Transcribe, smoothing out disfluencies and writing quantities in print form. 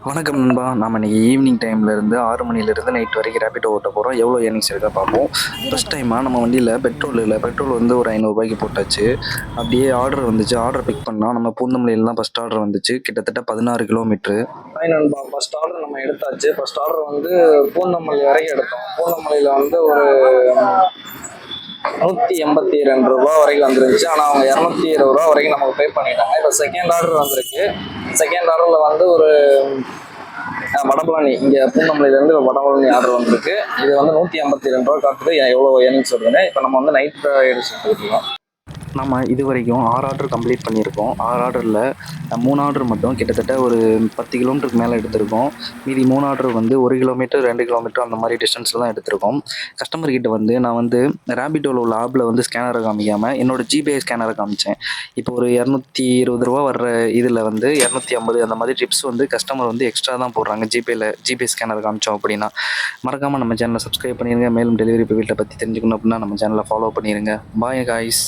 வணக்கம் நண்பா. நம்ம இன்னைக்கு ஈவினிங் டைம்லேருந்து 6 மணிலேருந்து நைட் வரைக்கும் ரேபிடோ ஓட்ட போகிறோம். எவ்வளோ ஏர்னிங்ஸ் இருக்கா பார்ப்போம். ஃபஸ்ட் டைமாக நம்ம வண்டியில் பெட்ரோல் இல்லை. பெட்ரோல் வந்து ஒரு 500 ரூபாய்க்கு போட்டாச்சு. அப்படியே ஆர்டர் வந்துச்சு. ஆர்டர் பிக் பண்ணால் நம்ம பூந்தமல்லியில் தான் ஃபஸ்ட் ஆர்டர் வந்துச்சு. கிட்டத்தட்ட 16 கிலோமீட்ரு. ஹாய் நண்பா, ஃபஸ்ட் ஆர்டர் நம்ம எடுத்தாச்சு. ஃபஸ்ட் ஆர்டர் வந்து பூந்தமல்லி வரைக்கும் எடுத்தோம். பூந்தமல்லியில் வந்து ஒரு 182 ரூபா வரைக்கும் வந்துருந்துச்சு. ஆனால் அவங்க 220 ரூபா வரைக்கும் நமக்கு பே பண்ணிட்டாங்க. இப்போ செகண்ட் ஆர்டர் வந்திருக்கு. செகண்ட் ஆர்டரில் வந்து ஒரு வடபழனி, இங்கே பூந்தமல்லியிலேருந்து வடபழனி ஆர்டர் வந்திருக்கு. இது வந்து 152 ரூபா காட்டுது. எவ்வளோ ஏர்னிங்ஸ் வருதுன்னு. இப்போ நம்ம வந்து நைட் எடுத்து போட்டுருக்கோம். நம்ம இது வரைக்கும் 6 ஆர்டர் கம்ப்ளீட் பண்ணியிருக்கோம். 6 ஆர்டரில் 3 ஆர்டர் மட்டும் கிட்டத்தட்ட ஒரு 10 கிலோமீட்டருக்கு மேலே எடுத்திருக்கோம். மீதி 3 ஆர்டர் வந்து 1 கிலோமீட்டர் 2 கிலோமீட்டர் அந்த மாதிரி டிஸ்டன்ஸில் தான் எடுத்திருக்கோம். கஸ்டமர் கிட்ட வந்து நான் வந்து ரேபிடோவில் உள்ள ஆப்பில் வந்து ஸ்கேனரை காமிக்காமல் என்னோட ஜிபே ஸ்கேனரை காமிச்சேன். இப்போ ஒரு 220 ரூபா வர்ற இதில் வந்து 250 அந்த மாதிரி டிப்ஸ் வந்து கஸ்டமர் வந்து எக்ஸ்ட்ரா தான் போடுறாங்க ஜிபே ஸ்கேனர் காமிச்சோம் அப்படின்னா. மறக்காமல் நம்ம சேனலை சப்ஸ்கிரைப் பண்ணிடுங்க. மேலும் டெலிவரி வீட்டை பற்றி தெரிஞ்சுக்கணும் அப்படின்னா நம்ம சேனலை ஃபாலோ பண்ணிடுங்க. Bye guys.